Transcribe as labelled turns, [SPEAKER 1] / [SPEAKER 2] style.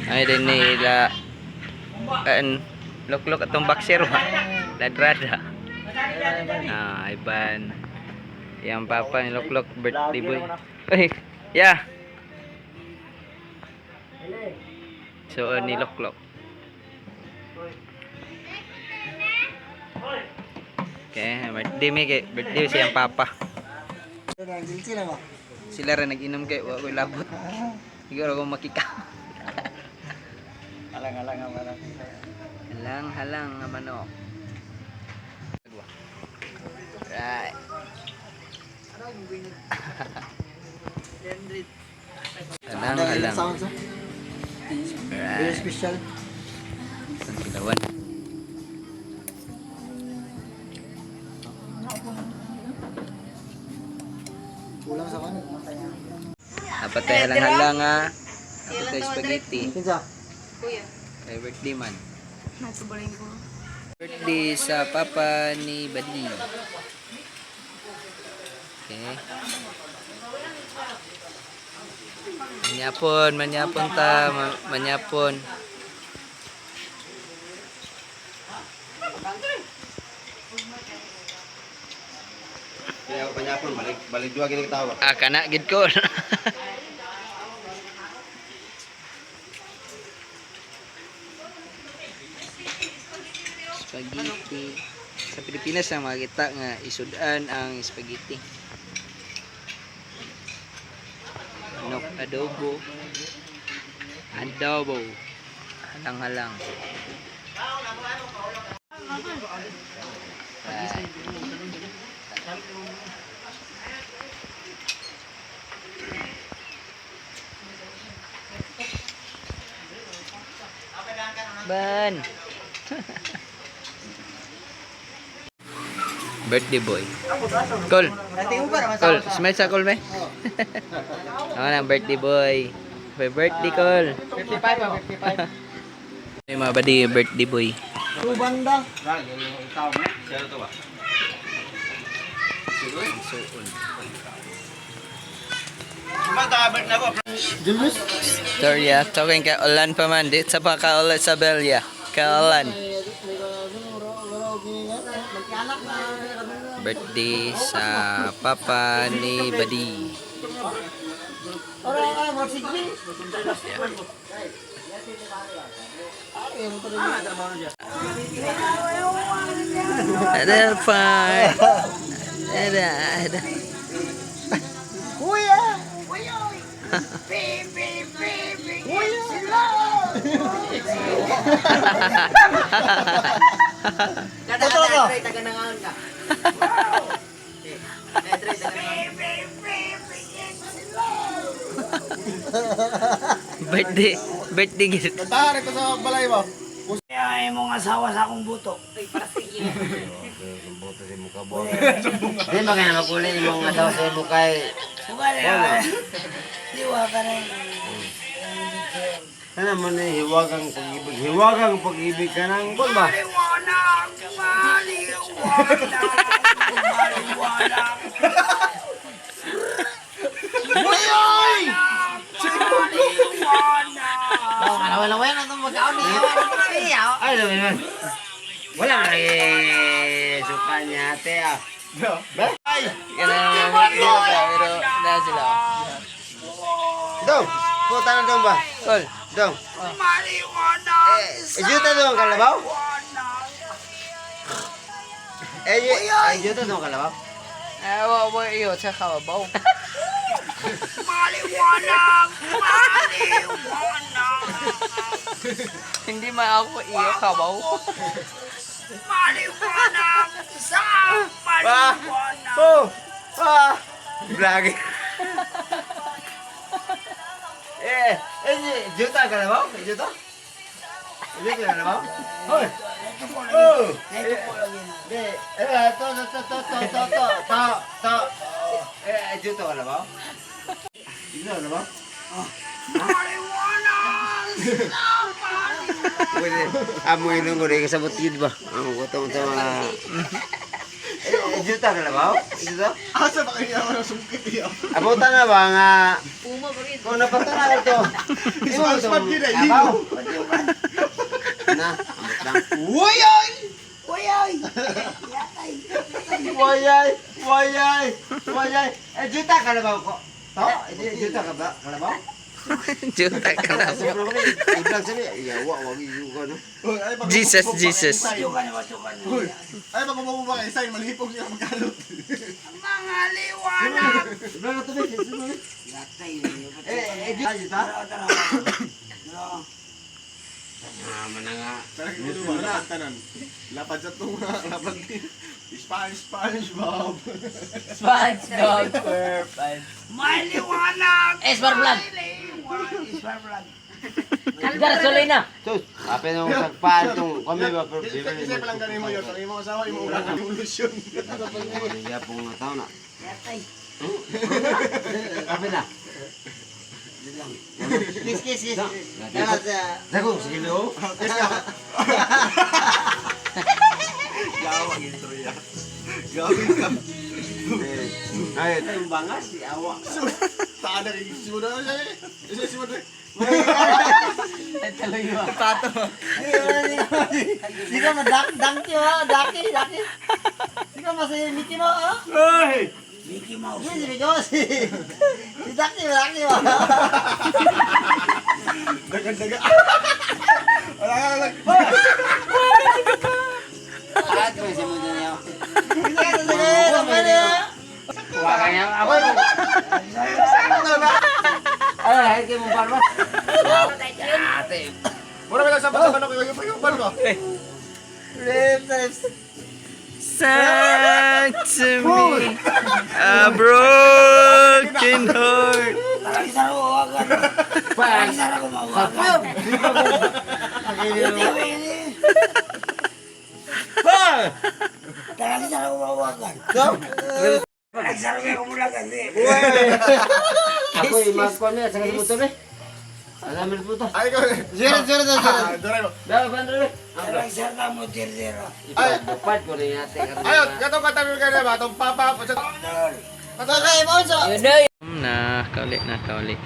[SPEAKER 1] Ay din nila loklok atong boxer wa. Ladrada. Iban. Yang papa ni loklok birthday boy. Ay, yeah. So ni loklok. Okay, birthday siyang papa. Sila rin nag-inom kay wa ko'y labot. Siguro ako makika. Halang nga manok. Right. Halang. Very special. Ang kilawan.
[SPEAKER 2] Ulam sa mana?
[SPEAKER 1] Dapat tayo halang-halang nga. Dapat tayo spaghetti.
[SPEAKER 2] Kinsa?
[SPEAKER 3] Kuya,
[SPEAKER 1] Kay birthday man.
[SPEAKER 3] nagsubalin ko.
[SPEAKER 1] Birthday sa papa ni Badi. Okay. Manyapon ta, manyapon.
[SPEAKER 2] Kaya panyapon balik dua gini ketawa.
[SPEAKER 1] Kana gid ko. Spaghetti. Sa Pilipinas ang makita nga isudan ang spaghetti. Manok adobo. Halang-halang. Right. Ban. Birthday boy. Call. Smile sa call me. Ako na birthday boy. Happy birthday call.
[SPEAKER 2] 55.
[SPEAKER 1] May mga badi birthday boy.
[SPEAKER 2] Subanda. Ikaw mo. Siya to ba?
[SPEAKER 1] Suon.
[SPEAKER 2] Sumatabert na ko. Julius.
[SPEAKER 1] Storya, talking kay Olan pa man. Di sa pa ka ulit sa Belia. Ka Olan. Birthday sa papa ni Badi. Ada pa. Ada.
[SPEAKER 2] Kuya.
[SPEAKER 1] Birthday gid.
[SPEAKER 2] Tahan ko sa balay mo.
[SPEAKER 4] Ay mong asawa sa akong buto.
[SPEAKER 2] Buto si muka bo. Di ba kaya makulay mong asawa sa mukay?
[SPEAKER 4] Sumali na. Diwa ka na.
[SPEAKER 2] Sana mo na hiwagang pag-ibig. Hiwagang pag-ibig ka ng kung ba?
[SPEAKER 4] Maliwanag.
[SPEAKER 2] Uy!
[SPEAKER 4] Wala na itong mag-aon niya.
[SPEAKER 2] Ay, dami man. Wala na suka niya ate ah. Ba? Ay!
[SPEAKER 1] Kana pero na sila.
[SPEAKER 2] Dong! Puta na dong ba?
[SPEAKER 1] Call.
[SPEAKER 2] Dong!
[SPEAKER 4] Maliwanag.
[SPEAKER 2] Juta dong kalabaw? Juta dong kalabaw?
[SPEAKER 1] Wa iyo sa kabaw.
[SPEAKER 4] Maliwanag.
[SPEAKER 1] Hindi man ako iyo kabaw.
[SPEAKER 4] Maliwanag. Sa maliwanag.
[SPEAKER 2] Oh! Ah! Vlog. Juta kalabaw? Juta? Juta kalabaw? Hoy! Oh! Juta kalabaw? Juta kalabaw? Amo ilong ko rin kasabot yun ba? Ang kutong sa mga... juta ka na ba? Juta?
[SPEAKER 5] Asa ba kayo naman ang sungkit iya?
[SPEAKER 2] Abutan na ba nga
[SPEAKER 3] Puma ba rin?
[SPEAKER 2] kung napatunaw to?
[SPEAKER 5] Isang spot yun eh.
[SPEAKER 2] Abaw. Na, amot lang.
[SPEAKER 5] Uyoy!
[SPEAKER 2] Wayay. Juta ka na ba ko? To? Juta ka ba? Kalabaw?
[SPEAKER 1] Juta ka na.
[SPEAKER 2] Sobrang kami. Iblang sabi, iyawa, wag iyuga no.
[SPEAKER 1] Jesus, Jesus.
[SPEAKER 5] Uy, ay magmumubang kayo sa'yo, malipog niya magkalot.
[SPEAKER 4] Mga liwanag.
[SPEAKER 2] Iblang na to, be. Juta? Mana nga.
[SPEAKER 5] Parang ito ba, lapad ka nun. Lapad sa tunga, lapad din. Spanish, Bob.
[SPEAKER 1] SpongeBob SquarePants.
[SPEAKER 4] May liwanag.
[SPEAKER 1] Esbar Vlog.
[SPEAKER 4] Esbar Vlog.
[SPEAKER 1] Kalgar, suloy na.
[SPEAKER 2] Sus, apa nung sagpaan tong kami ba?
[SPEAKER 5] Isa pa lang ganin mo yun. Ang imong asawa, imong ulang ang evolusyon.
[SPEAKER 2] Iya pong tao na. Apa na?
[SPEAKER 1] Kiss.
[SPEAKER 2] Dago, sige lo.
[SPEAKER 5] Gawang intro yan. Gawin ka.
[SPEAKER 2] Ay, yung bangas si awa.
[SPEAKER 5] Saan na kayo? Simula na siya eh. Isa simula.
[SPEAKER 1] Pato.
[SPEAKER 4] Di ka madaki ha, daki. Di ka masaya Mickey Mouse ha? Mickey Mouse. Yes, Mickey Mouse. Si daki ha.
[SPEAKER 5] Dagan. Wala ka lang.
[SPEAKER 2] at may simulan niya.
[SPEAKER 4] Hindi ka dali, sama na.
[SPEAKER 2] Huwakan niya ako. Ay, ay, kayo mo barba. Ate.
[SPEAKER 5] Mura ba lang sa paano ko yung paano ko?
[SPEAKER 4] Lips.
[SPEAKER 1] Sang to me a broken heart.
[SPEAKER 4] Talagang sana ko mawagan. Talagang sana ko mawagan. Talagang sana ko mawagan. Talagang sana ko mawagan.
[SPEAKER 2] Ako i-mag-call niya sa motor eh. Alam mo po to.
[SPEAKER 5] Ay ko.
[SPEAKER 4] Zero.
[SPEAKER 5] Doray mo.
[SPEAKER 2] Daw bandre.
[SPEAKER 4] Talagang sana mo zero.
[SPEAKER 2] Ay, dapat ko rin ate.
[SPEAKER 5] Ayun, katong katabi ka na ba? Itong papa.
[SPEAKER 4] Patay mo sa.
[SPEAKER 1] Yun na, kauli.